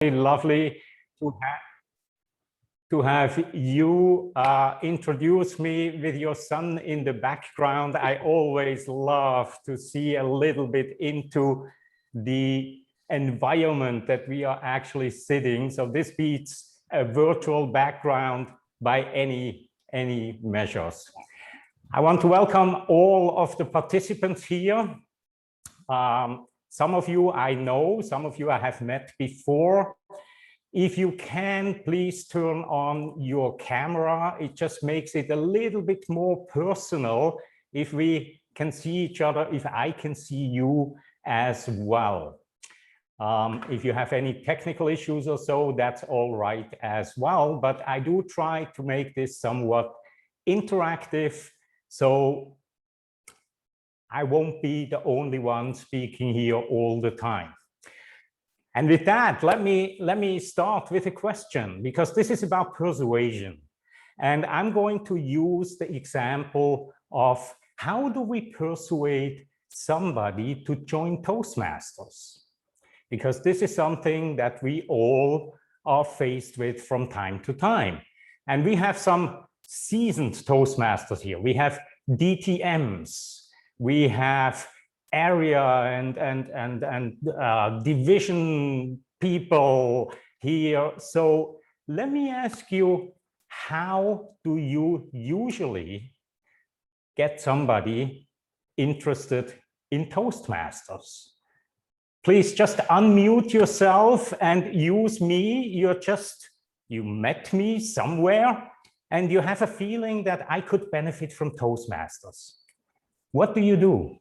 Lovely to have you introduce me with your son in the background. I always love to see a little bit into the environment that we are actually sitting. So this beats a virtual background by any measures. I want to welcome all of the participants here. Some of you I know, some of you I have met before. If you can, please turn on your camera. It just makes it a little bit more personal if we can see each other, if I can see you as well. If you have any technical issues or so, that's all right as well. But I do try to make this somewhat interactive, so I won't be the only one speaking here all the time. And with that, let me start with a question, because this is about persuasion. And I'm going to use the example of how do we persuade somebody to join Toastmasters? Because this is something that we all are faced with from time to time. And we have some seasoned Toastmasters here. We have DTMs. We have area and division people here. So let me ask you, how do you usually get somebody interested in Toastmasters? Please just unmute yourself and use me. You met me somewhere and you have a feeling that I could benefit from Toastmasters. What do you do?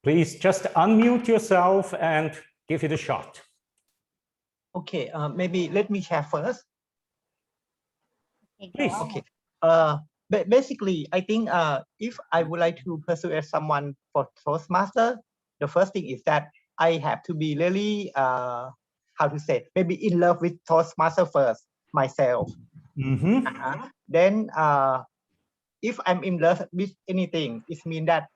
Please just unmute yourself and give it a shot. Okay, maybe let me share first. Please. Okay. Basically, I think if I would like to persuade someone for Toastmaster, the first thing is that I have to be really, how to say, maybe in love with Toastmaster first, myself. Mm-hmm. Then, if I'm in love with anything, it means that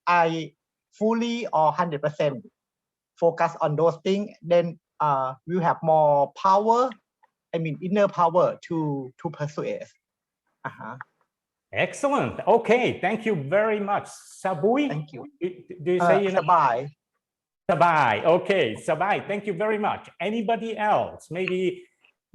I fully or 100% focus on those things, then we'll have more power, I mean inner power to persuade. Excellent. Okay, thank you very much. Sabui? Thank you. Do you say Sabai. Sabai. Okay, Sabai, thank you very much. Anybody else? Maybe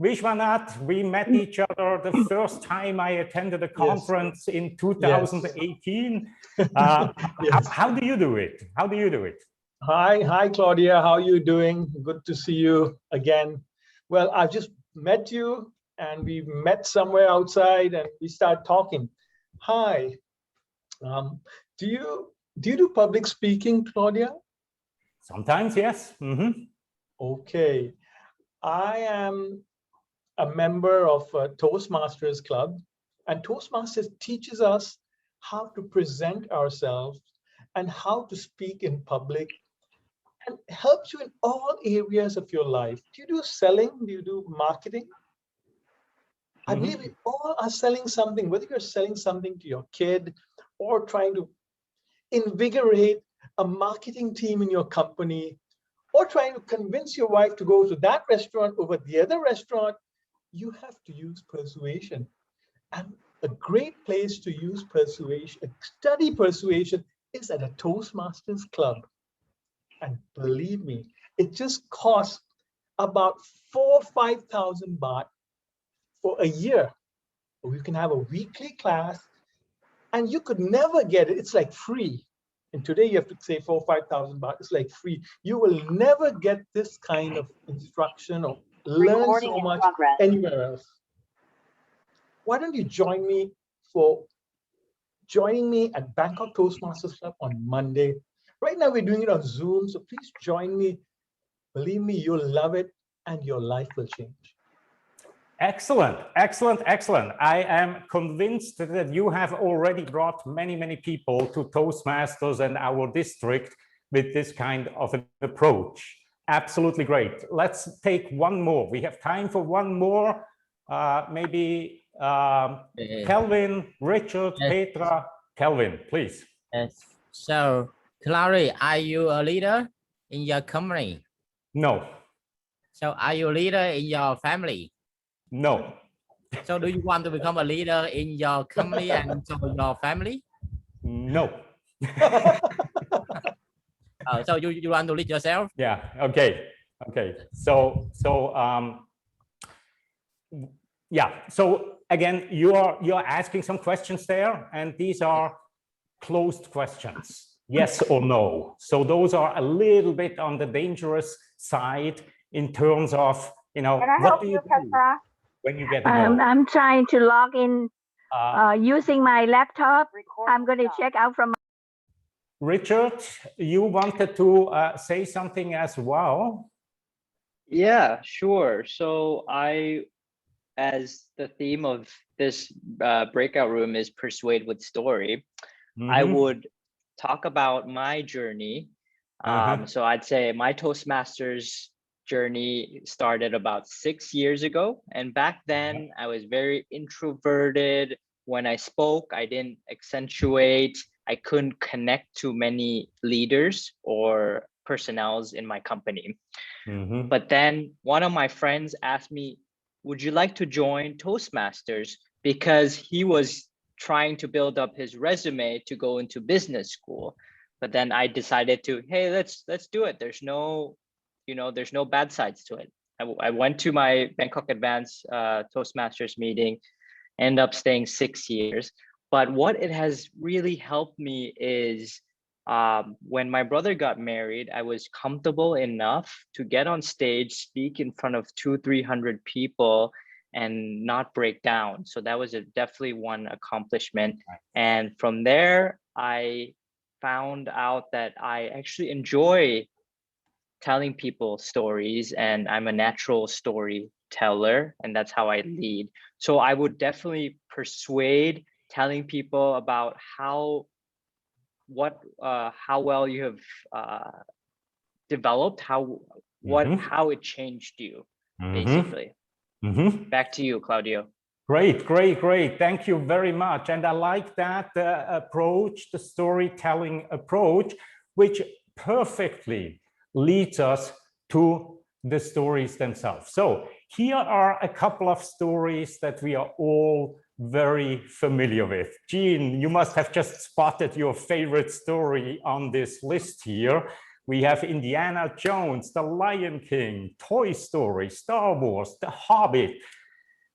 Vishwanath, we met each other the first time I attended a conference in 2018. Yes. How do you do it? How do you do it? Hi, Claudia. How are you doing? Good to see you again. Well, I just met you and we met somewhere outside and we started talking. Hi. Do you do public speaking, Claudia? Sometimes, yes. Mm-hmm. Okay. I am a member of Toastmasters Club, and Toastmasters teaches us how to present ourselves and how to speak in public, and helps you in all areas of your life. Do you do selling? Do you do marketing? I believe we all are selling something, whether you're selling something to your kid or trying to invigorate a marketing team in your company, or trying to convince your wife to go to that restaurant over the other restaurant. You have to use persuasion. And a great place to use persuasion, study persuasion, is at a Toastmasters Club. And believe me, it just costs about 4,000 or 5,000 baht for a year. You can have a weekly class and you could never get it. It's like free. And today you have to say 4,000 or 5,000 baht. It's like free. You will never get this kind of instruction or learn so much anywhere else. Why don't you join me at Bangkok Toastmasters Club on Monday? Right now we're doing it on Zoom, so please join me. Believe me, you'll love it and your life will change. Excellent, excellent, excellent. I am convinced that you have already brought many people to Toastmasters and our district with this kind of an approach. Absolutely great. Let's take one more. We have time for one more. Maybe Kelvin, Richard, Petra. Kelvin, please. Yes. So, Clary, are you a leader in your company? No. So are you a leader in your family? No. So do you want to become a leader in your company and so your family? No. So you want to lead yourself? Yeah. Okay. Okay. So yeah. So again, you're asking some questions there, and these are closed questions. Yes or no. So those are a little bit on the dangerous side in terms of, you know, what do you do when you get a no? I'm trying to log in using my laptop. I'm going to check out from. Richard, you wanted to say something as well. Yeah, sure. So as the theme of this breakout room is Persuade with Story, I would talk about my journey. So I'd say my Toastmasters journey started about 6 years ago. And back then I was very introverted. When I spoke, I didn't accentuate. I couldn't connect to many leaders or personnels in my company. But then one of my friends asked me, would you like to join Toastmasters? Because he was trying to build up his resume to go into business school. But then I decided to, hey, let's do it. There's no, there's no bad sides to it. I went to my Bangkok Advanced Toastmasters meeting, ended up staying 6 years. But what it has really helped me is when my brother got married, I was comfortable enough to get on stage, speak in front of 200-300 people and not break down. So that was definitely one accomplishment. And from there, I found out that I actually enjoy telling people stories, and I'm a natural storyteller, and that's how I lead. So I would definitely persuade, telling people about how well you have developed, how it changed you, basically. Back to you, Claudio. Great, great, great. Thank you very much. And I like that approach, the storytelling approach, which perfectly leads us to the stories themselves. So here are a couple of stories that we are all very familiar with. Jean, you must have just spotted your favorite story on this list here. We have Indiana Jones, The Lion King, Toy Story, Star Wars, The Hobbit,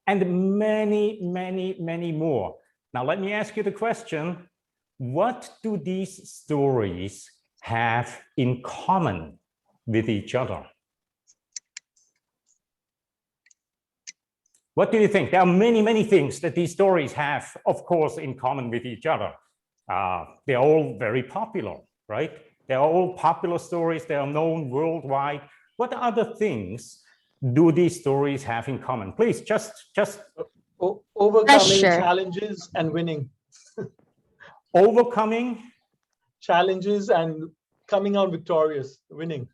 and many, many, many more. Now, let me ask you the question, what do these stories have in common with each other? What do you think? There are many, many things that these stories have, of course, in common with each other. They're all very popular, right? They're all popular stories. They are known worldwide. What other things do these stories have in common? Please, just overcoming challenges and winning. Overcoming challenges and coming out victorious, winning.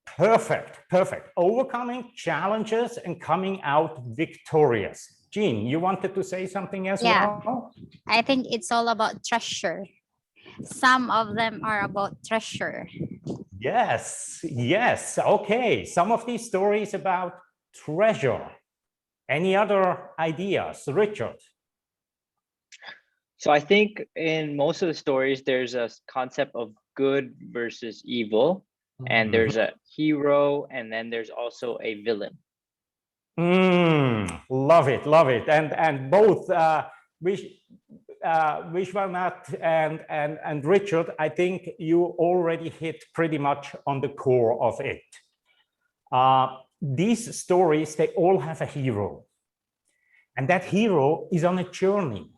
Perfect, perfect. Overcoming challenges and coming out victorious. Jean, you wanted to say something as well? I think it's all about treasure. Some of them are about treasure. Yes, yes. Okay, some of these stories about treasure. Any other ideas, Richard? So I think in most of the stories, there's a concept of good versus evil, and there's a hero, and then there's also a villain. Love it, love it. And both Vishwanath and Richard, I think you already hit pretty much on the core of it. These stories, they all have a hero. And that hero is on a journey.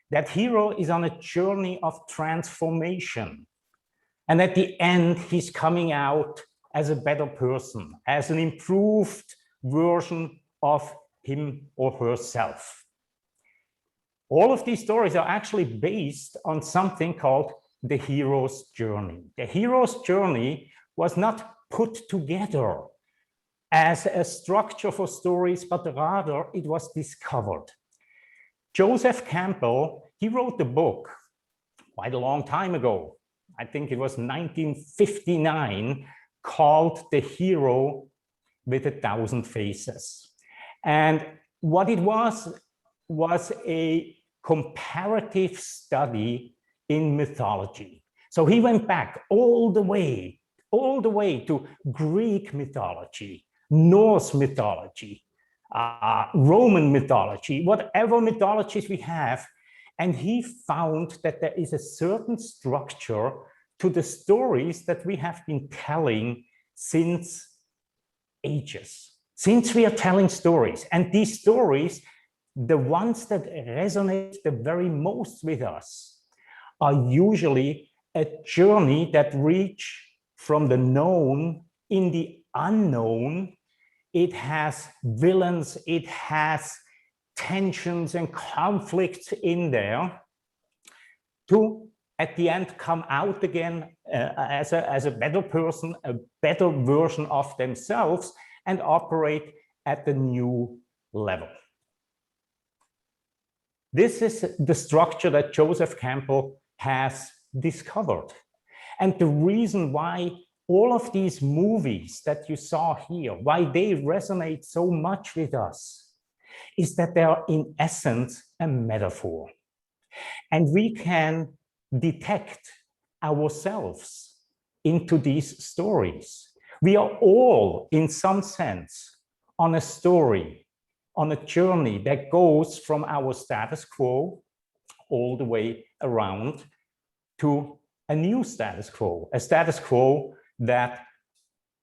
That hero is on a journey of transformation. And at the end, he's coming out as a better person, as an improved version of him or herself. All of these stories are actually based on something called the hero's journey. The hero's journey was not put together as a structure for stories, but rather it was discovered. Joseph Campbell, he wrote a book quite a long time ago. I think it was 1959, called The Hero with 1,000 Faces. And what it was a comparative study in mythology. So he went back all the way to Greek mythology, Norse mythology, Roman mythology, whatever mythologies we have. And he found that there is a certain structure to the stories that we have been telling since ages, since we are telling stories. And these stories, the ones that resonate the very most with us, are usually a journey that reach from the known in the unknown. It has villains, it has tensions and conflicts in there, to at the end come out again as a better person, a better version of themselves, and operate at the new level. This is the structure that Joseph Campbell has discovered. And the reason why all of these movies that you saw here, why they resonate so much with us, is that they are in essence a metaphor. And we can detect ourselves into these stories. We are all, in some sense, on a story, on a journey that goes from our status quo all the way around to a new status quo, a status quo that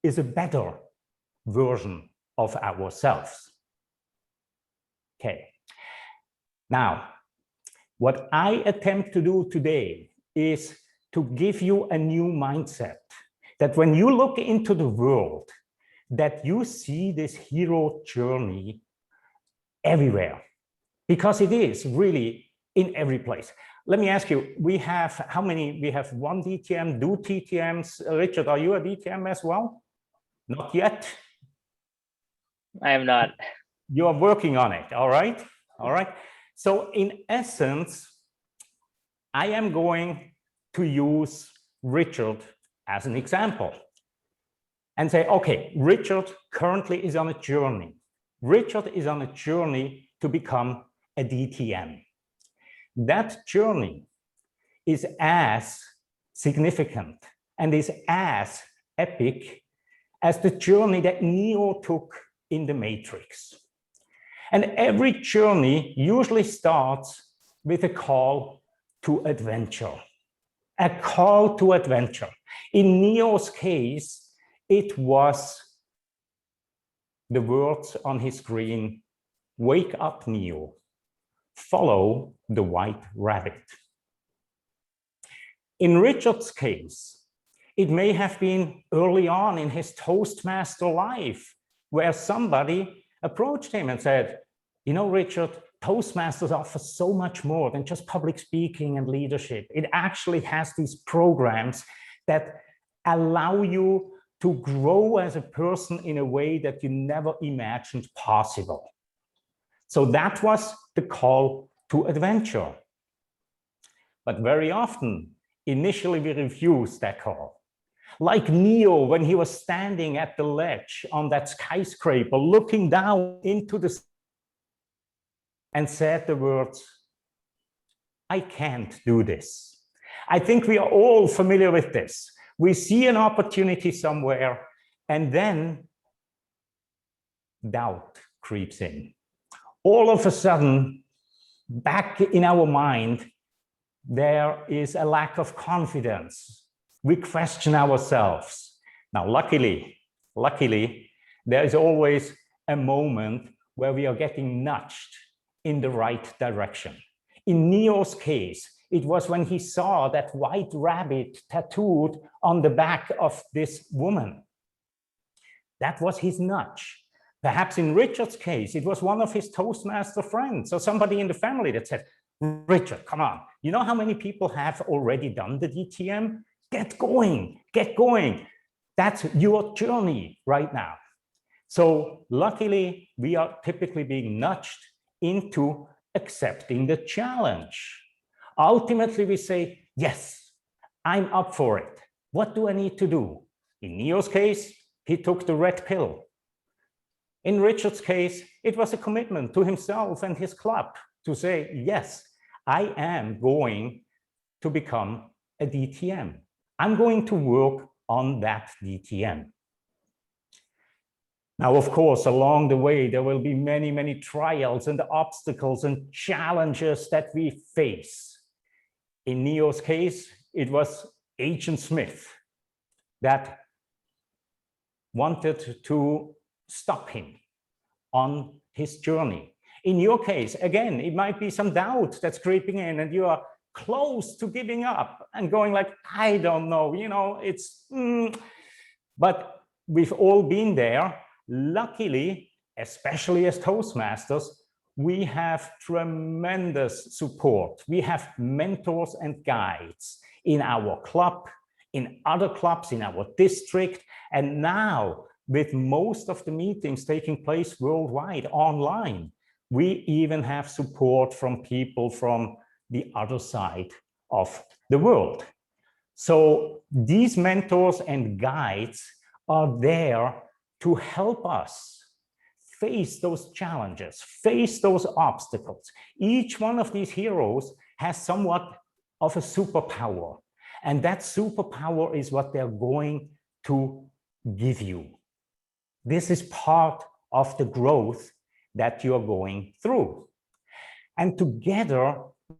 is a better version of ourselves. Okay. Now, what I attempt to do today is to give you a new mindset, that when you look into the world, that you see this hero journey everywhere, because it is really in every place. Let me ask you, we have how many? We have one DTM, do TTMs. Richard, are you a DTM as well? Not yet. I am not. You are working on it, all right? All right. So in essence, I am going to use Richard as an example and say, okay, Richard currently is on a journey. Richard is on a journey to become a DTM. That journey is as significant and is as epic as the journey that Neo took in the Matrix. And every journey usually starts with a call to adventure. A call to adventure. In Neo's case, it was the words on his screen, "Wake up, Neo. Follow the white rabbit." In Richard's case, it may have been early on in his Toastmaster life, where somebody approached him and said, you know, Richard, Toastmasters offers so much more than just public speaking and leadership. It actually has these programs that allow you to grow as a person in a way that you never imagined possible. So that was the call to adventure. But very often, initially we refused that call. Like Neo, when he was standing at the ledge on that skyscraper, looking down into the sea, and said the words, I can't do this. I think we are all familiar with this. We see an opportunity somewhere, and then doubt creeps in. All of a sudden, back in our mind, there is a lack of confidence. We question ourselves. Now, luckily, there is always a moment where we are getting nudged in the right direction. In Neo's case, it was when he saw that white rabbit tattooed on the back of this woman. That was his nudge. Perhaps in Richard's case, it was one of his Toastmaster friends or somebody in the family that said, Richard, come on. You know how many people have already done the DTM? Get going, get going. That's your journey right now. So luckily, we are typically being nudged into accepting the challenge. Ultimately, we say, yes, I'm up for it. What do I need to do? In Neo's case, he took the red pill. In Richard's case, it was a commitment to himself and his club to say, yes, I am going to become a DTM. I'm going to work on that DTM. Now, of course, along the way, there will be many, many trials and obstacles and challenges that we face. In Neo's case, it was Agent Smith that wanted to stop him on his journey. In your case, again, it might be some doubt that's creeping in and you are close to giving up and going like, I don't know, you know, it's, but we've all been there. Luckily, especially as Toastmasters, we have tremendous support. We have mentors and guides in our club, in other clubs, in our district, and now with most of the meetings taking place worldwide online, we even have support from people from the other side of the world. So these mentors and guides are there to help us face those challenges, face those obstacles. Each one of these heroes has somewhat of a superpower, and that superpower is what they're going to give you. This is part of the growth that you're going through. And together,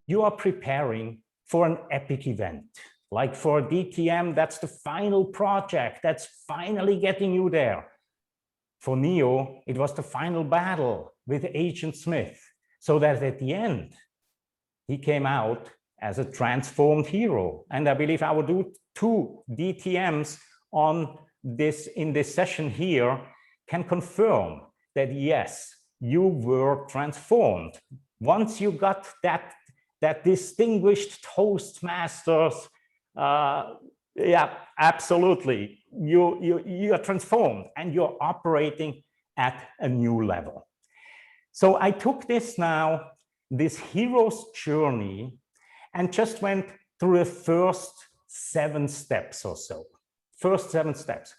you are preparing for an epic event. Like for DTM, that's the final project that's finally getting you there. For Neo, it was the final battle with Agent Smith, so that at the end, he came out as a transformed hero. And I believe I will do 2 DTMs on this in this session here can confirm that yes, you were transformed. Once you got that distinguished Toastmasters, yeah, absolutely. You are transformed and you're operating at a new level. So I took this hero's journey, and just went through the first 7 steps or so. First 7 steps.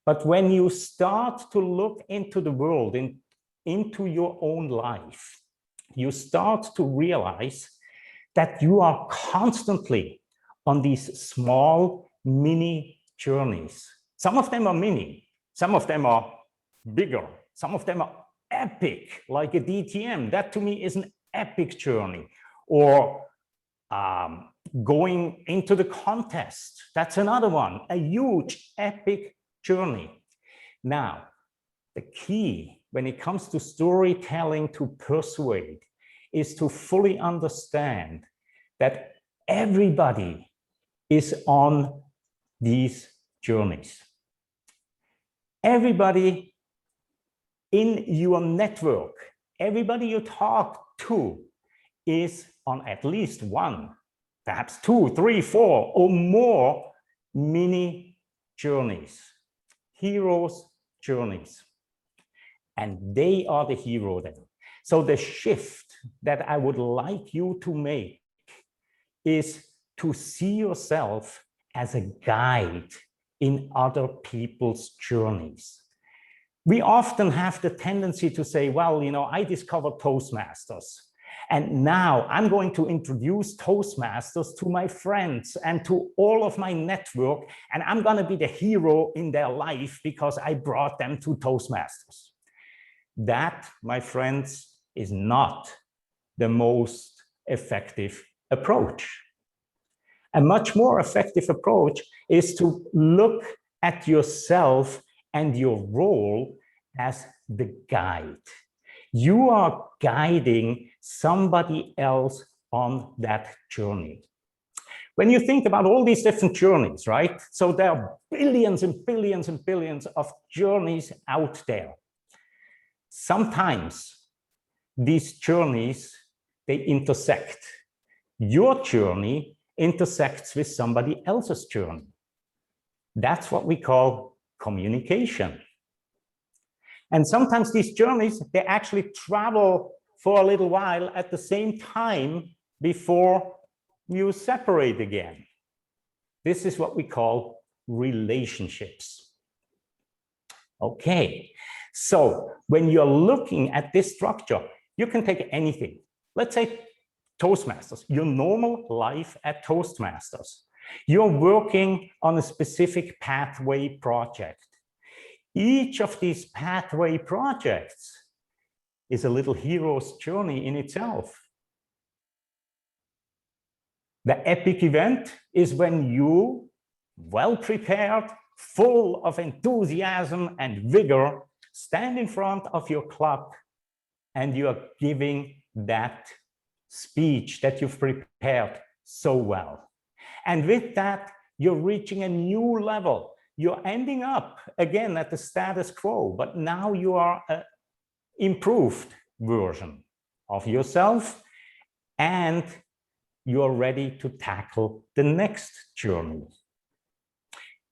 But when you start to look into the world, into your own life, you start to realize that you are constantly on these small mini journeys. Some of them are mini, some of them are bigger, some of them are epic, like a DTM. That to me is an epic journey. Or going into the contest, that's another one, a huge epic journey. Now, the key when it comes to storytelling to Persuade is to fully understand that everybody is on these journeys. Everybody in your network, everybody you talk to is on at least 1, perhaps 2, 3, 4 or more mini journeys, heroes' journeys. And they are the hero then. So the shift that I would like you to make is to see yourself as a guide in other people's journeys. We often have the tendency to say, well, you know, I discovered Toastmasters, and now I'm going to introduce Toastmasters to my friends and to all of my network, and I'm going to be the hero in their life because I brought them to Toastmasters. That, my friends, is not the most effective approach. A much more effective approach is to look at yourself and your role as the guide. You are guiding somebody else on that journey. When you think about all these different journeys, right? So there are billions and billions and billions of journeys out there. Sometimes these journeys, they intersect. Your journey intersects with somebody else's journey. That's what we call communication. And sometimes these journeys, they actually travel for a little while at the same time before you separate again. This is what we call relationships. Okay, so when you're looking at this structure, you can take anything. Let's say Toastmasters, your normal life at Toastmasters. You're working on a specific pathway project. Each of these pathway projects is a little hero's journey in itself. The epic event is when you, well prepared, full of enthusiasm and vigor, stand in front of your club and you are giving that speech that you've prepared so well. And with that, you're reaching a new level. You're ending up again at the status quo, but now you are an improved version of yourself and you're ready to tackle the next journey.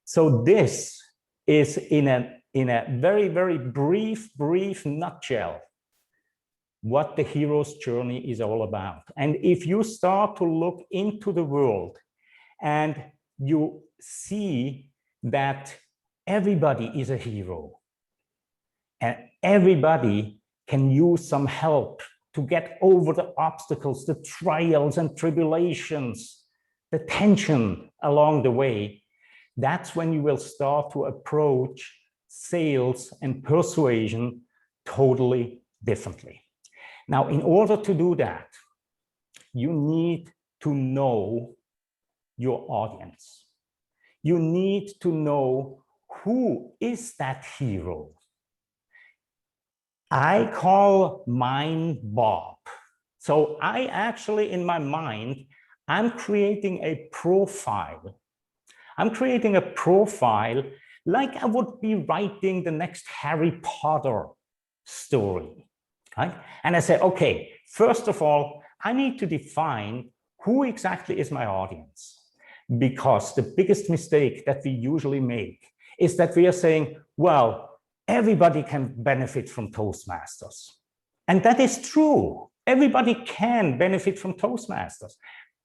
So this is in a very, very brief nutshell what the hero's journey is all about. And if you start to look into the world and you see that everybody is a hero and everybody can use some help to get over the obstacles, the trials and tribulations, the tension along the way, that's when you will start to approach sales and persuasion totally differently. Now, in order to do that, you need to know your audience. You need to know who is that hero. I call mine Bob. So I actually, in my mind, I'm creating a profile. I'm creating a profile like I would be writing the next Harry Potter story, right? And I say, okay, first of all, I need to define who exactly is my audience. Because the biggest mistake that we usually make is that we are saying, well, everybody can benefit from Toastmasters. And that is true. Everybody can benefit from Toastmasters.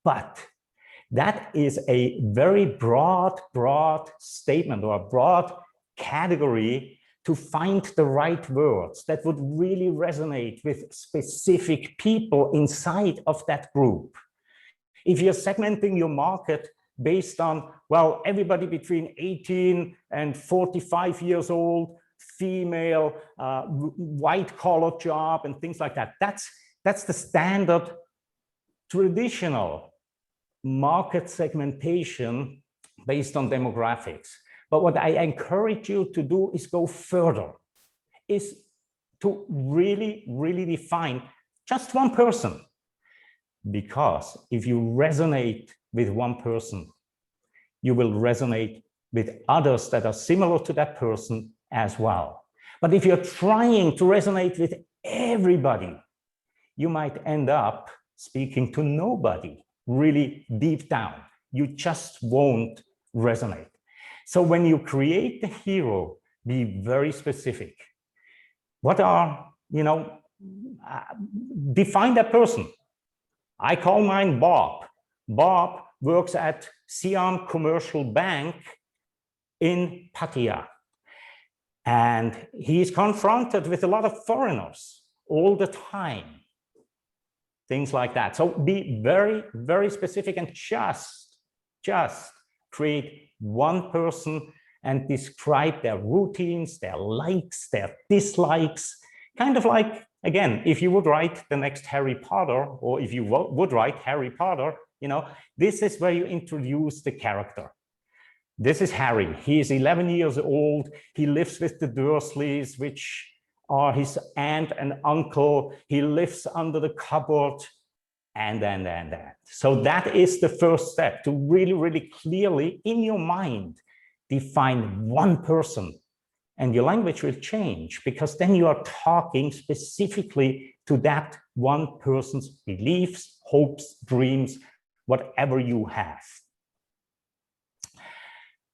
But that is a very broad statement or a broad category to find the right words that would really resonate with specific people inside of that group. If you're segmenting your market based on, well, everybody between 18 and 45 years old, female, white-collar job, and things like that. That's the standard traditional market segmentation based on demographics. But what I encourage you to do is go further, is to really define just one person. Because if you resonate with one person, you will resonate with others that are similar to that person as well. But if you're trying to resonate with everybody, you might end up speaking to nobody really deep down. You just won't resonate. So when you create the hero, be very specific. What are, define that person. I call mine Bob. Bob works at Siam Commercial Bank in Pattaya. And he is confronted with a lot of foreigners all the time. Things like that. So be very specific and just create one person and describe their routines, their likes, their dislikes. Kind of like, again, if you would write the next Harry Potter, or if you would write Harry Potter, this is where you introduce the character. This is Harry. He is 11 years old. He lives with the Dursleys, which are his aunt and uncle. He lives under the cupboard, and then. So that is the first step, to really clearly in your mind define one person. And your language will change, because then you are talking specifically to that one person's beliefs, hopes, dreams, whatever you have.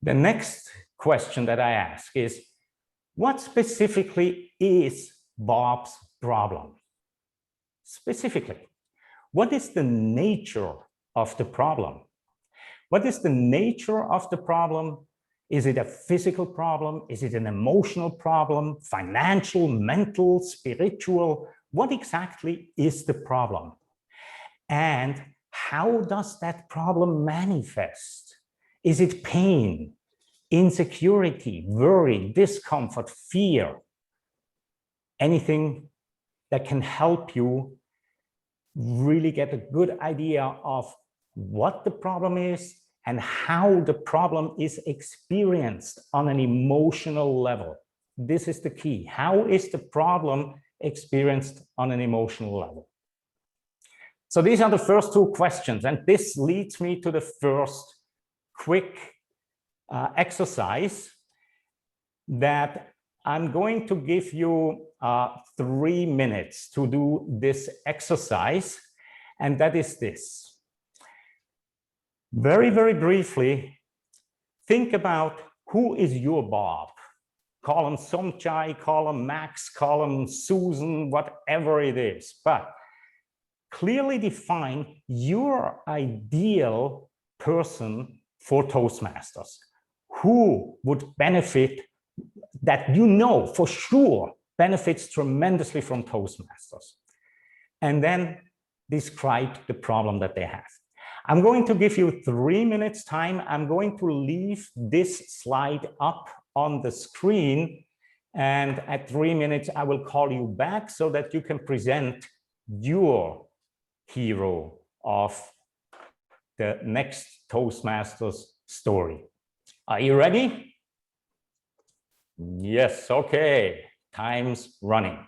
The next question that I ask is, what specifically is Bob's problem? Specifically, what is the nature of the problem? What is the nature of the problem Is it a physical problem? Is it an emotional problem? Financial, mental, spiritual? What exactly is the problem? And how does that problem manifest? Is it pain, insecurity, worry, discomfort, fear? Anything that can help you really get a good idea of what the problem is and how the problem is experienced on an emotional level. This is the key. How is the problem experienced on an emotional level? So these are the first two questions, and this leads me to the first quick exercise that I'm going to give you 3 minutes to do this exercise, and that is this. Very, very briefly, think about who is your Bob. Call him Somchai, call him Max, call him Susan, whatever it is. But clearly define your ideal person for Toastmasters. Who would benefit, that you know for sure benefits tremendously from Toastmasters. And then describe the problem that they have. I'm going to give you 3 minutes time. I'm going to leave this slide up on the screen. And at 3 minutes, I will call you back so that you can present your hero of the next Toastmasters story. Are you ready? Yes, okay. Time's running.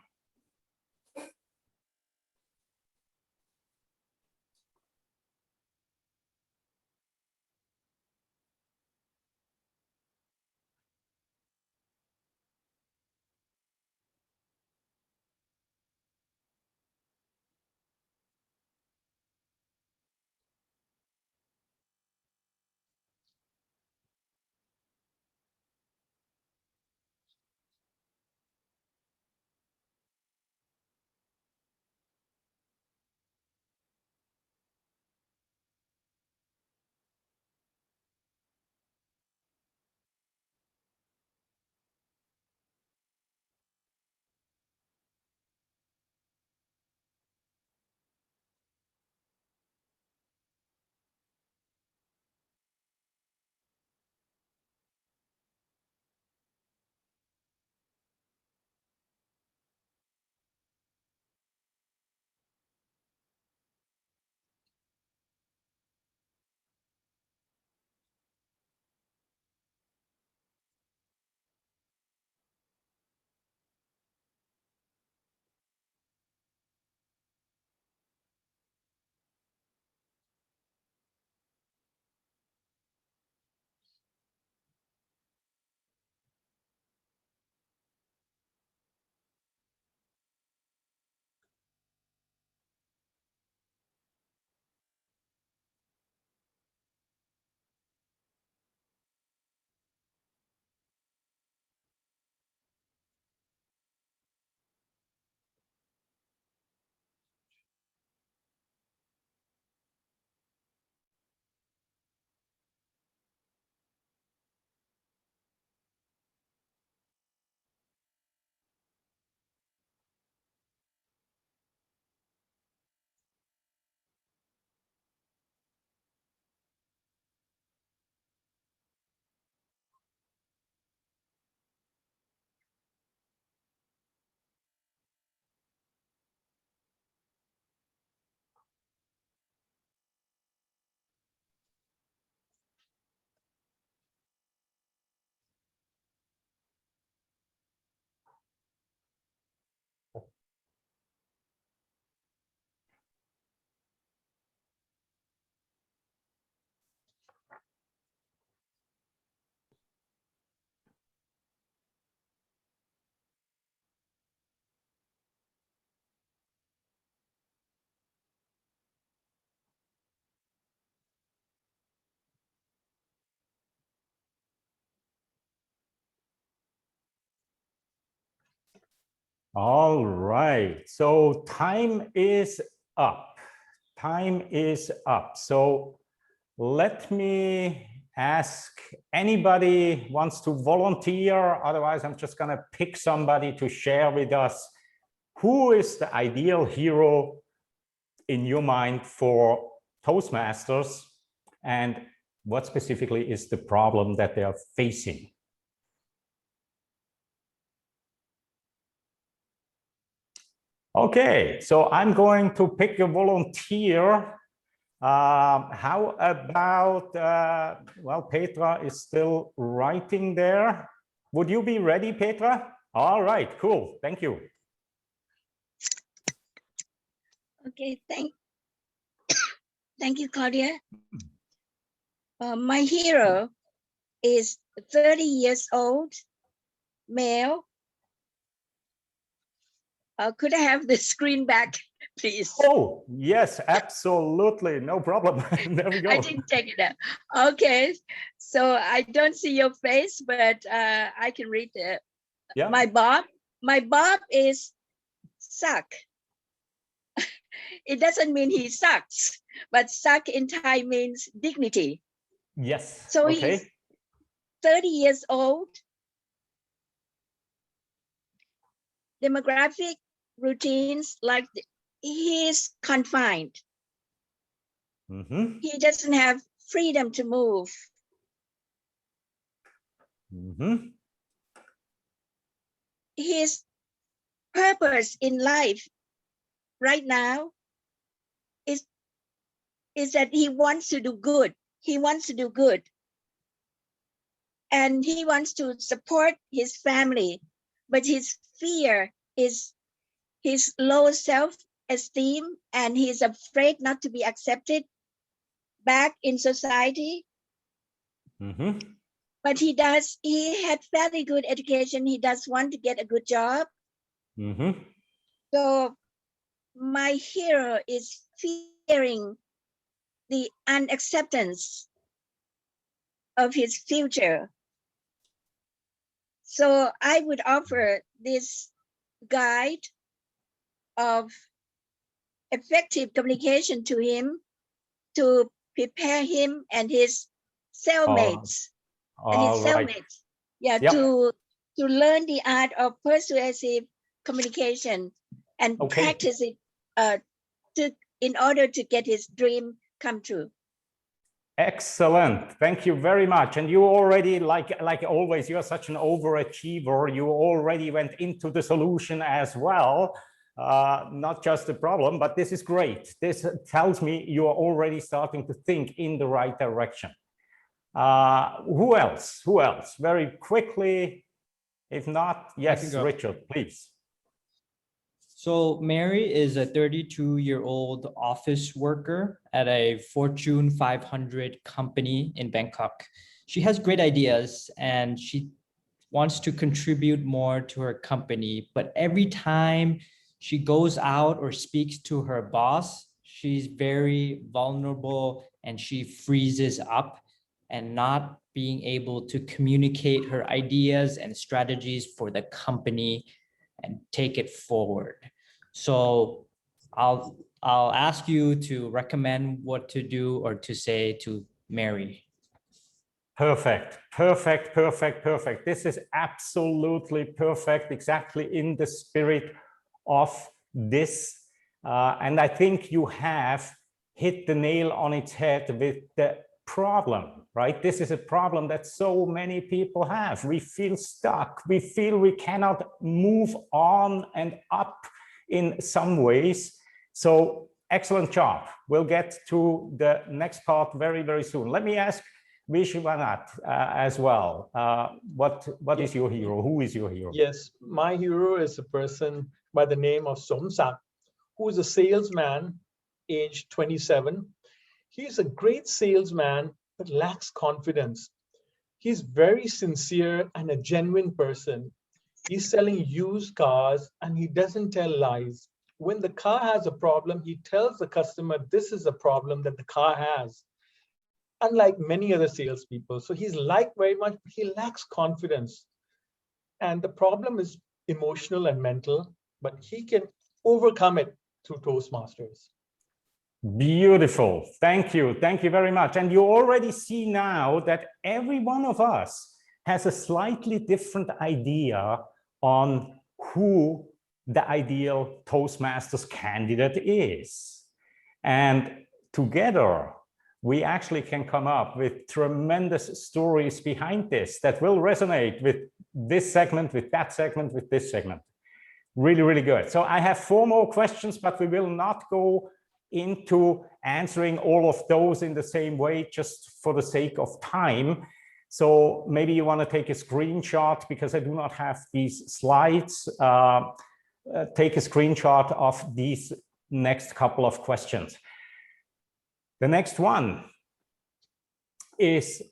All right, so time is up. Time is up. So let me ask anybody wants to volunteer. Otherwise, I'm just going to pick somebody to share with us. Who is the ideal hero in your mind for Toastmasters, and what specifically is the problem that they are facing? Okay, so I'm going to pick a volunteer. How about, well, Petra is still writing there. Would you be ready, Petra? All right, cool, thank you. Okay, thank you, Claudia. My hero is 30 years old, male. Could I have the screen back, please? Oh, yes, absolutely. No problem. There we go. I didn't take it out. Okay, so I don't see your face, but I can read it. Yeah. My Bob is suck. It doesn't mean he sucks, but suck in Thai means dignity. Yes. So okay. he's 30 years old. Demographic routines, like he's confined. Mm-hmm. He doesn't have freedom to move. Mm-hmm. His purpose in life right now is that he wants to do good. He wants to do good. And he wants to support his family. But his fear is his low self-esteem, and he's afraid not to be accepted back in society. Mm-hmm. But he had fairly good education. He does want to get a good job. Mm-hmm. So my hero is fearing the unacceptance of his future. So I would offer this guide of effective communication to him to prepare him and his cellmates. Yeah, Yep. to learn the art of persuasive communication and practice it in order to get his dream come true. Excellent. Thank you very much. And you already, like always, you're such an overachiever. You already went into the solution as well. Not just the problem, but this is great. This tells me you are already starting to think in the right direction. Who else? Who else? Very quickly. If not, yes, Richard, please. So Mary is a 32-year-old office worker at a Fortune 500 company in Bangkok. She has great ideas and she wants to contribute more to her company, but every time she goes out or speaks to her boss, she's very vulnerable and she freezes up and not being able to communicate her ideas and strategies for the company and take it forward. So I'll ask you to recommend what to do or to say to Mary. Perfect, perfect, perfect, perfect. This is absolutely perfect, exactly in the spirit of this. And I think you have hit the nail on its head with the problem, right? This is a problem that so many people have. We feel stuck. We feel we cannot move on and up in some ways. So excellent job. We'll get to the next part very, very soon. Let me ask Vishwanath as well. What is your hero? Who is your hero? Yes, my hero is a person by the name of Somsak, who is a salesman, age 27. He's a great salesman, but lacks confidence. He's very sincere and a genuine person. He's selling used cars and he doesn't tell lies. When the car has a problem, he tells the customer this is a problem that the car has. Unlike many other salespeople. So he's liked very much, but he lacks confidence. And the problem is emotional and mental, but he can overcome it through Toastmasters. Beautiful. Thank you. Thank you very much. And you already see now that every one of us has a slightly different idea on who the ideal Toastmasters candidate is. And together, we actually can come up with tremendous stories behind this that will resonate with this segment, with that segment, with this segment. Really, really good. So I have 4 more questions, but we will not go into answering all of those in the same way, just for the sake of time. So maybe you want to take a screenshot, because I do not have these slides. Take a screenshot of these next couple of questions. The next one is,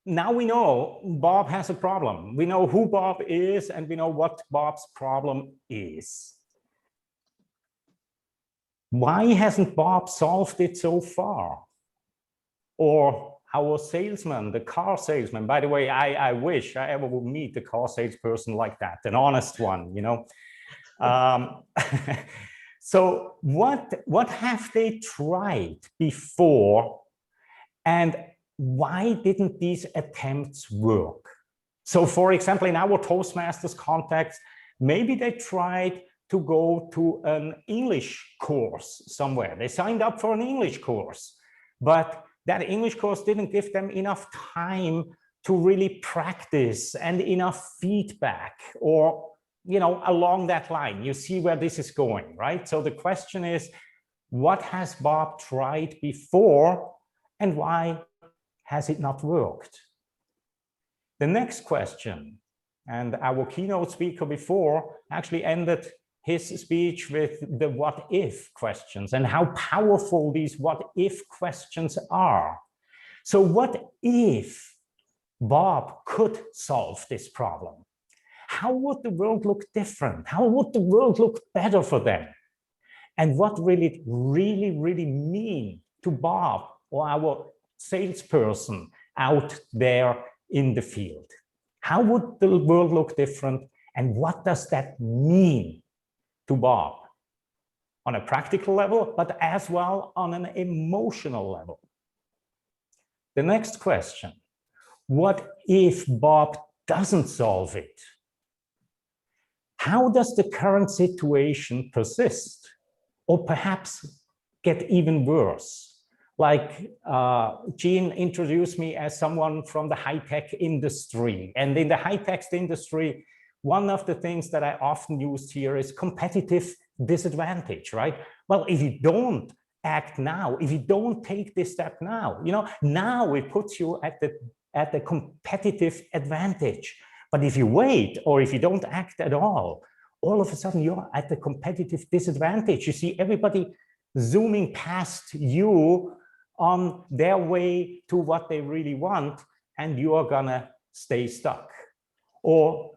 now we know Bob has a problem. We know who Bob is, and we know what Bob's problem is. Why hasn't Bob solved it so far? Or our salesman, the car salesman, by the way, I wish I ever would meet a car salesperson like that, an honest one, you know. So what have they tried before, and why didn't these attempts work? So for example, in our Toastmasters context, maybe they tried to go to an English course somewhere. They signed up for an English course, but that English course didn't give them enough time to really practice and enough feedback, or, you know, along that line. You see where this is going, right? So the question is, what has Bob tried before, and why has it not worked? The next question, and our keynote speaker before actually ended his speech with the what if questions, and how powerful these what if questions are. So what if Bob could solve this problem? How would the world look different? How would the world look better for them? And what will it really, really mean to Bob or our salesperson out there in the field? How would the world look different? And what does that mean to Bob on a practical level, but as well on an emotional level? The next question, what if Bob doesn't solve it? How does the current situation persist, or perhaps get even worse? Like Jean introduced me as someone from the high-tech industry. And in the high-tech industry, one of the things that I often use here is competitive disadvantage, right? Well, if you don't act now, if you don't take this step now, you know, now it puts you at the competitive advantage. But if you wait, or if you don't act at all of a sudden you're at the competitive disadvantage. You see everybody zooming past you on their way to what they really want, and you are gonna stay stuck. Or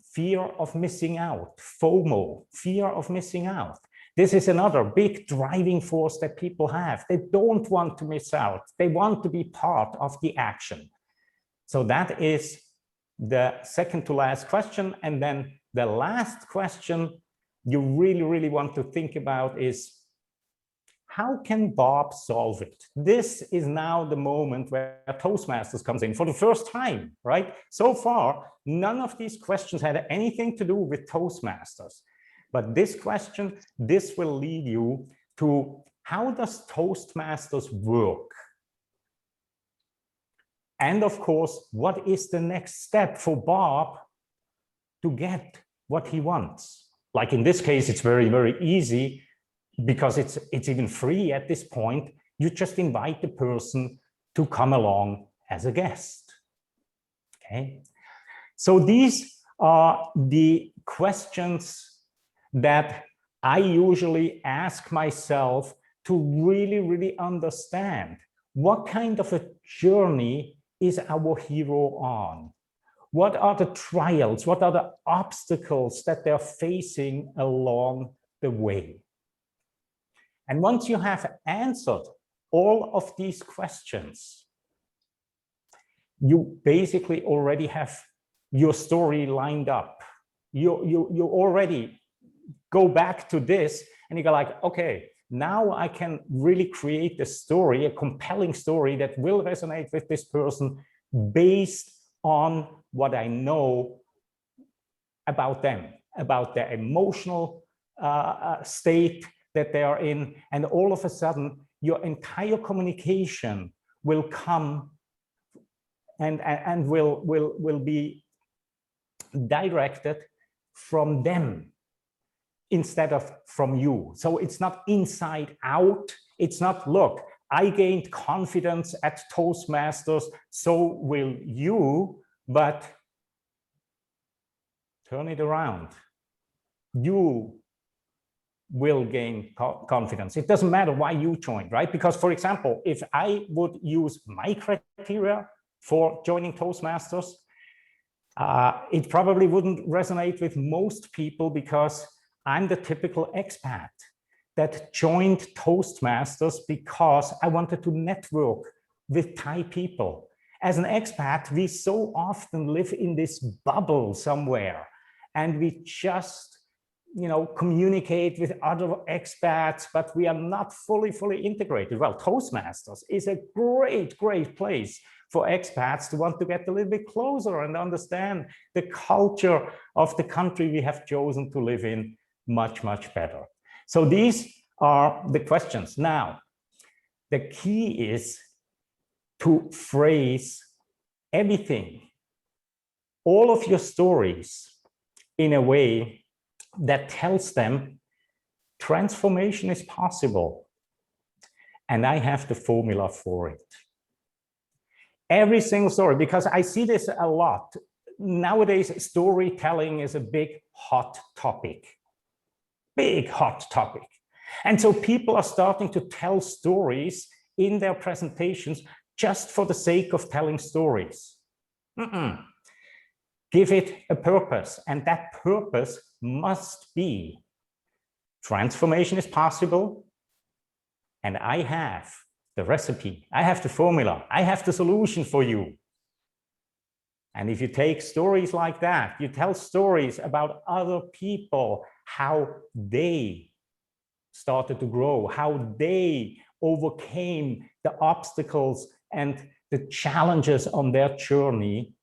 fear of missing out, FOMO, fear of missing out. This is another big driving force that people have. They don't want to miss out. They want to be part of the action. So that is the second to last question. And then the last question you really, really want to think about is, how can Bob solve it? This is now the moment where Toastmasters comes in for the first time, right? So far, none of these questions had anything to do with Toastmasters. But this question, this will lead you to, how does Toastmasters work? And of course, what is the next step for Bob to get what he wants? Like in this case, it's very, very easy, because it's even free at this point. You just invite the person to come along as a guest. Okay. So these are the questions that I usually ask myself to really, really understand what kind of a journey is our hero on? What are the trials? What are the obstacles that they're facing along the way? And once you have answered all of these questions, you basically already have your story lined up. You already go back to this and you go like, okay, now I can really create a story, a compelling story that will resonate with this person based on what I know about them, about their emotional state that they are in. And all of a sudden, your entire communication will come and will be directed from them instead of from you. So it's not inside out. It's not, look, I gained confidence at Toastmasters, so will you, but turn it around. You will gain confidence. It doesn't matter why you joined, right? Because, for example, if I would use my criteria for joining Toastmasters, it probably wouldn't resonate with most people because I'm the typical expat that joined Toastmasters because I wanted to network with Thai people. As an expat, we so often live in this bubble somewhere, and we just, you know, communicate with other expats, but we are not fully integrated. Well, Toastmasters is a great place for expats to want to get a little bit closer and understand the culture of the country we have chosen to live in much better. So these are the questions. Now, the key is to phrase everything, all of your stories, in a way that tells them transformation is possible, and I have the formula for it. Every single story, because I see this a lot. Nowadays, storytelling is a big, hot topic. Big, hot topic. And so people are starting to tell stories in their presentations just for the sake of telling stories. Give it a purpose, and that purpose must be transformation is possible, and I have the recipe, I have the formula, I have the solution for you. And if you take stories like that, you tell stories about other people, how they started to grow, how they overcame the obstacles and the challenges on their journey,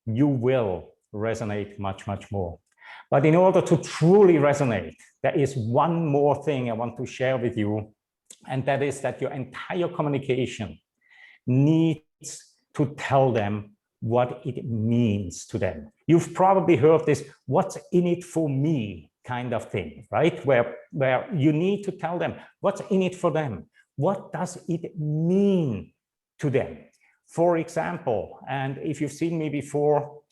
you will resonate much more. But in order to truly resonate, there is one more thing I want to share with you, and that is that your entire communication needs to tell them what it means to them. You've probably heard this, what's in it for me kind of thing, right? Where you need to tell them what's in it for them. What does it mean to them? For example, and if you've seen me before,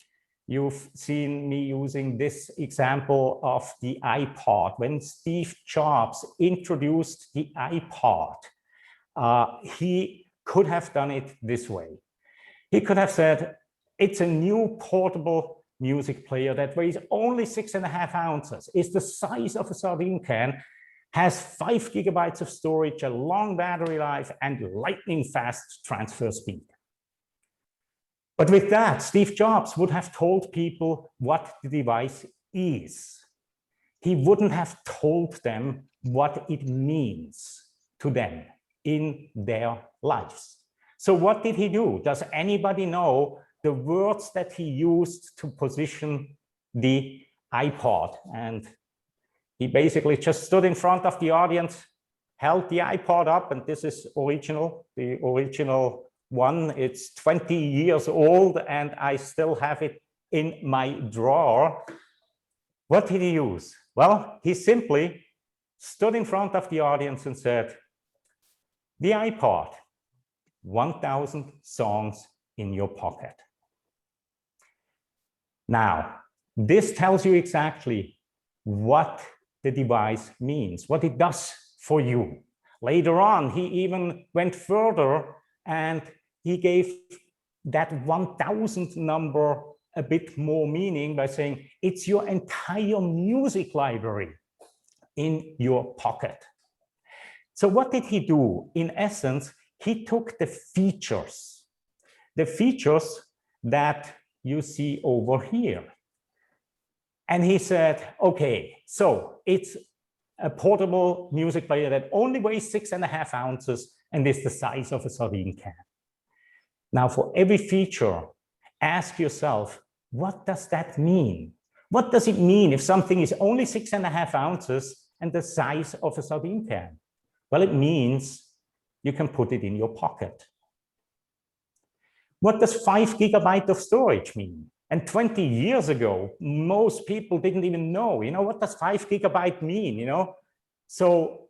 you've seen me using this example of the iPod. When Steve Jobs introduced the iPod, he could have done it this way. He could have said, it's a new portable music player that weighs only 6.5 ounces, is the size of a sardine can, has 5 gigabytes of storage, a long battery life, and lightning fast transfer speed. But with that, Steve Jobs would have told people what the device is. He wouldn't have told them what it means to them in their lives. So what did he do? Does anybody know the words that he used to position the iPod? And he basically just stood in front of the audience, held the iPod up, and this is original, the original one. It's 20 years old, and I still have it in my drawer. What did he use? Well, he simply stood in front of the audience and said, the iPod, 1,000 songs in your pocket. Now, this tells you exactly what the device means, what it does for you. Later on, he even went further and he gave that 1,000 number a bit more meaning by saying it's your entire music library in your pocket. So what did he do? In essence, he took the features that you see over here. And he said, okay, so it's a portable music player that only weighs 6.5 ounces and is the size of a sardine can. Now, for every feature, ask yourself, what does that mean? What does it mean if something is only 6.5 ounces and the size of a sardine can? Well, it means you can put it in your pocket. What does 5 GB of storage mean? And 20 years ago, most people didn't even know, what does 5 GB mean, So,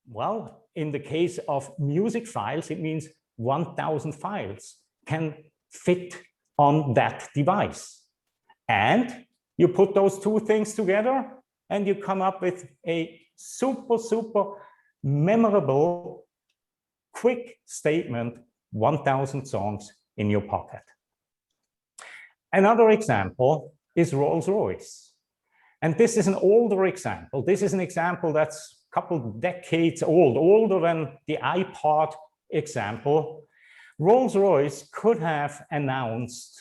well, in the case of music files, it means 1,000 files can fit on that device. And you put those two things together and you come up with a super, super memorable, quick statement, 1,000 songs in your pocket. Another example is Rolls-Royce. And this is an older example. This is an example that's a couple decades old, older than the iPod example. Rolls-Royce could have announced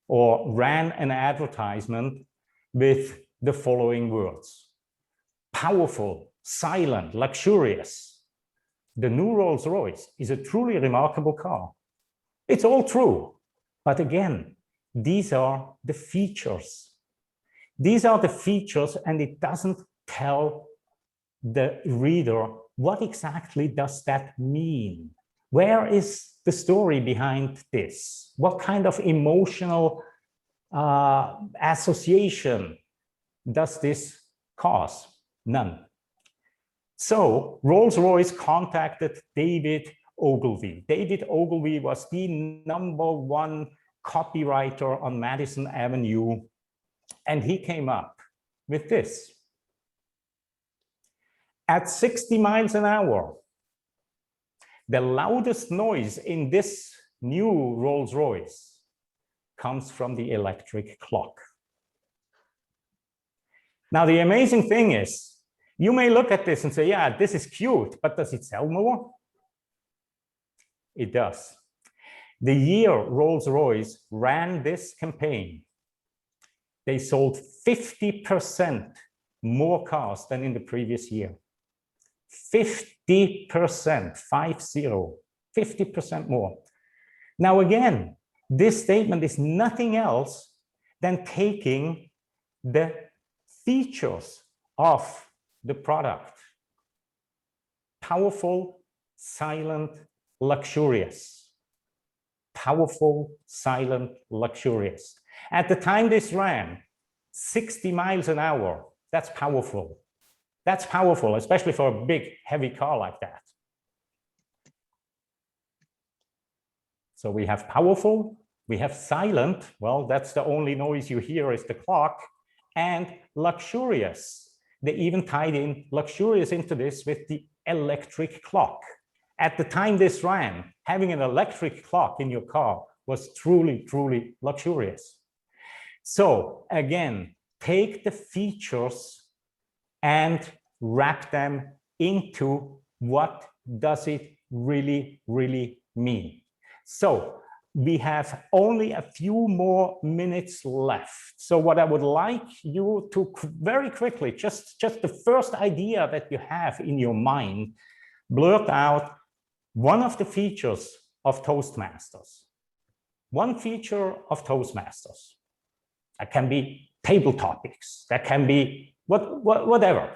or ran an advertisement with the following words: powerful, silent, luxurious. The new Rolls-Royce is a truly remarkable car. It's all true, but again, these are the features. These are the features, and it doesn't tell the reader what exactly does that mean. Where is the story behind this? What kind of emotional association does this cause? None. So Rolls-Royce contacted David Ogilvy. David Ogilvy was the #1 copywriter on Madison Avenue, and he came up with this. At 60 miles an hour, the loudest noise in this new Rolls-Royce comes from the electric clock. Now, the amazing thing is, you may look at this and say, yeah, this is cute, but does it sell more? It does. The year Rolls-Royce ran this campaign, they sold 50% more cars than in the previous year. 50%, 50% more. Now again, this statement is nothing else than taking the features of the product. Powerful, silent, luxurious. Powerful, silent, luxurious. At the time this ran, 60 miles an hour, that's powerful. That's powerful, especially for a big, heavy car like that. So we have powerful, we have silent, well, that's the only noise you hear is the clock, and luxurious. They even tied in luxurious into this with the electric clock. At the time this ran, having an electric clock in your car was truly, truly luxurious. So again, take the features and wrap them into what does it really, really mean. So we have only a few more minutes left. So what I would like you to very quickly, just the first idea that you have in your mind, blurt out one of the features of Toastmasters. One feature of Toastmasters. That can be table topics. That can be whatever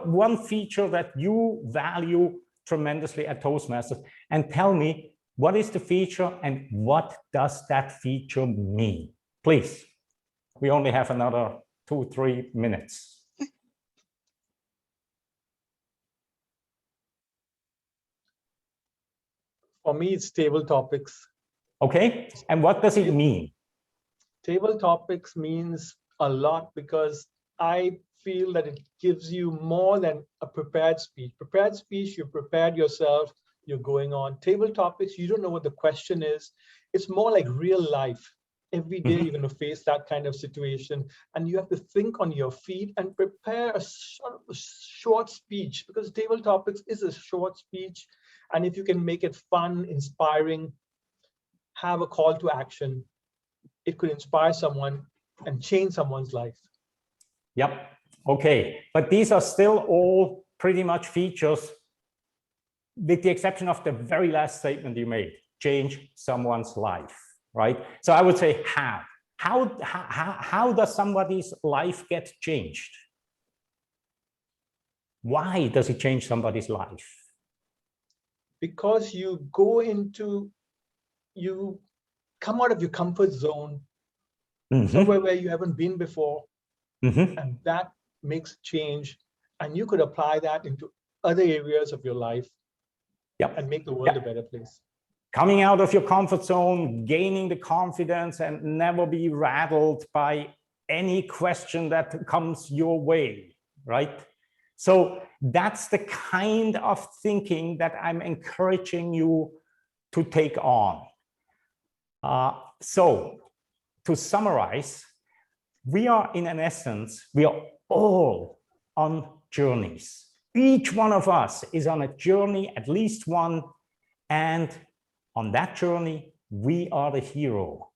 one feature that you value tremendously at Toastmasters, and tell me what is the feature and what does that feature mean? Please, we only have another 2-3 minutes. For me, it's table topics. Okay, and what does it mean? Table topics means a lot because I feel that it gives you more than a prepared speech. Prepared speech, you prepared yourself, you're going on. Table topics, you don't know what the question is. It's more like real life. Every day you're going to face that kind of situation, and you have to think on your feet and prepare a short speech, because table topics is a short speech. And if you can make it fun, inspiring, have a call to action, it could inspire someone and change someone's life. Yep. Okay, but these are still all pretty much features, with the exception of the very last statement you made, change someone's life, right? So I would say how. How does somebody's life get changed? Why does it change somebody's life? Because you come out of your comfort zone, somewhere where you haven't been before, and that makes change, and you could apply that into other areas of your life, and make the world a better place. Coming out of your comfort zone, gaining the confidence, and never be rattled by any question that comes your way, right? So that's the kind of thinking that I'm encouraging you to take on. So to summarize, we are in essence, we are all on journeys. Each one of us is on a journey, at least one, and on that journey, we are the hero.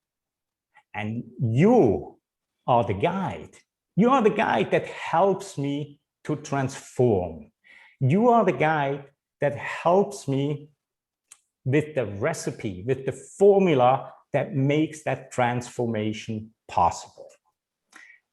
And you are the guide. You are the guide that helps me to transform. You are the guide that helps me with the recipe, with the formula that makes that transformation possible.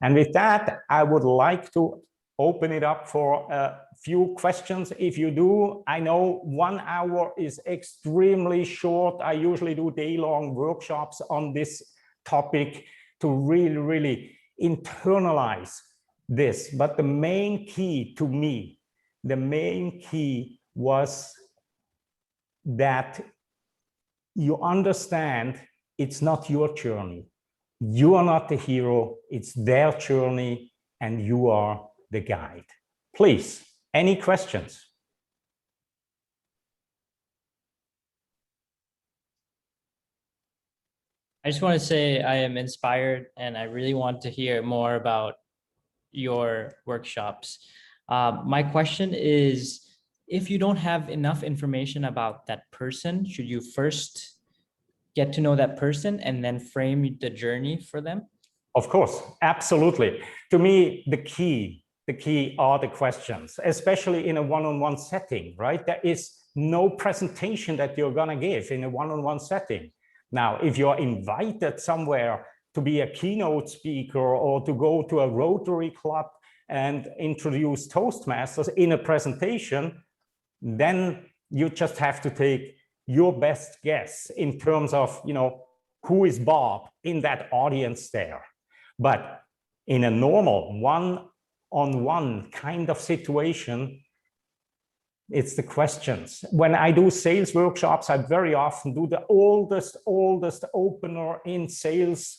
And with that, I would like to open it up for a few questions. If you do, I know 1 hour is extremely short. I usually do day-long workshops on this topic to really internalize this. But the main key to me, the main key was that you understand it's not your journey. You are not the hero, it's their journey, and you are the guide. Please, any questions? I just want to say I am inspired and I really want to hear more about your workshops. My question is, if you don't have enough information about that person, should you first get to know that person and then frame the journey for them? Of course, absolutely. To me, the key are the questions, especially in a one-on-one setting, right? There is no presentation that you're gonna give in a one-on-one setting. Now, if you're invited somewhere to be a keynote speaker or to go to a Rotary Club and introduce Toastmasters in a presentation, then you just have to take your best guess in terms of, you know, who is Bob in that audience there. But in a normal one-on-one kind of situation, it's the questions. When I do sales workshops, I very often do the oldest opener in sales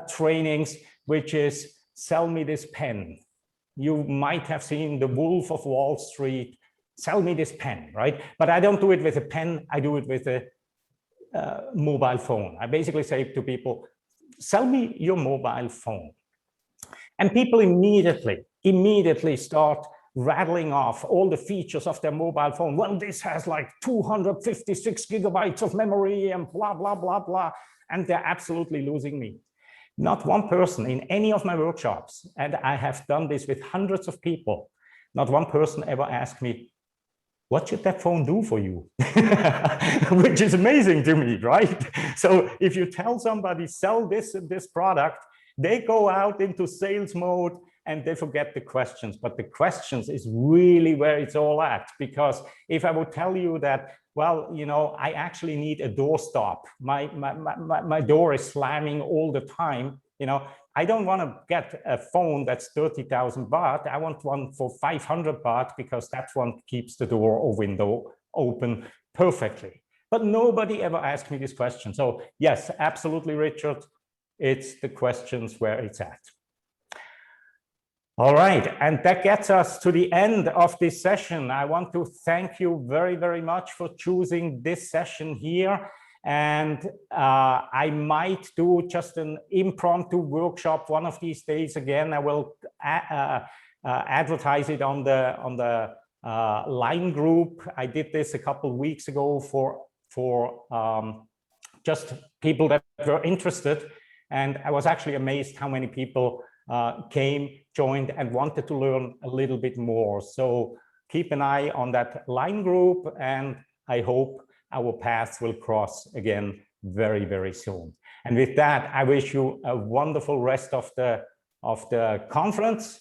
trainings, which is sell me this pen. You might have seen The Wolf of Wall Street, sell me this pen, right? But I don't do it with a pen, I do it with a mobile phone. I basically say to people, sell me your mobile phone. And people immediately start rattling off all the features of their mobile phone. Well, this has like 256 gigabytes of memory and blah, blah, blah, blah. And they're absolutely losing me. Not one person in any of my workshops, and I have done this with hundreds of people, not one person ever asked me, what should that phone do for you? Which is amazing to me, right? So if you tell somebody, sell this product, they go out into sales mode and they forget the questions. But the questions is really where it's all at. Because if I would tell you that, well, you know, I actually need a doorstop. My door is slamming all the time. You know, I don't want to get a phone that's 30,000 baht. I want one for 500 baht because that one keeps the door or window open perfectly. But nobody ever asked me this question. So yes, absolutely, Richard. It's the questions where it's at. All right, and that gets us to the end of this session. I want to thank you very, very much for choosing this session here. And I might do just an impromptu workshop one of these days. Again, I will advertise it on the line group. I did this a couple of weeks ago for just people that were interested. And I was actually amazed how many people came, joined, and wanted to learn a little bit more. So keep an eye on that line group, and I hope our paths will cross again very, very soon. And with that, I wish you a wonderful rest of the conference.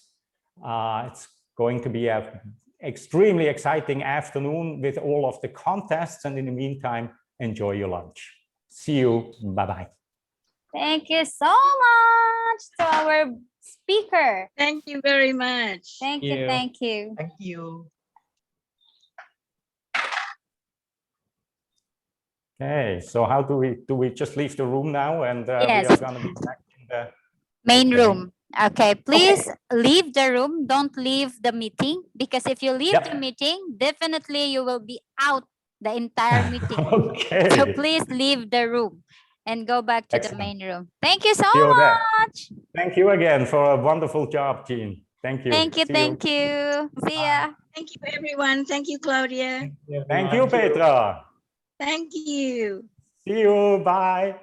It's going to be an extremely exciting afternoon with all of the contests, and in the meantime, enjoy your lunch. See you. Bye-bye. Thank you so much to our speaker. Thank you very much. Thank you. Thank you. Thank you. Okay, so how do we just leave the room now, and Yes. we are going to be back in the Main okay. room. Okay, please leave the room. Don't leave the meeting, because if you leave the meeting, definitely you will be out the entire meeting. Okay. So please leave the room and go back to the main room. Thank you so See you there. much. Thank you again for a wonderful job, Jean. Thank you. Thank you. See Thank you. See ya. Thank you, everyone. Thank you, Claudia. Thank you, Petra. Thank you. See you. Bye.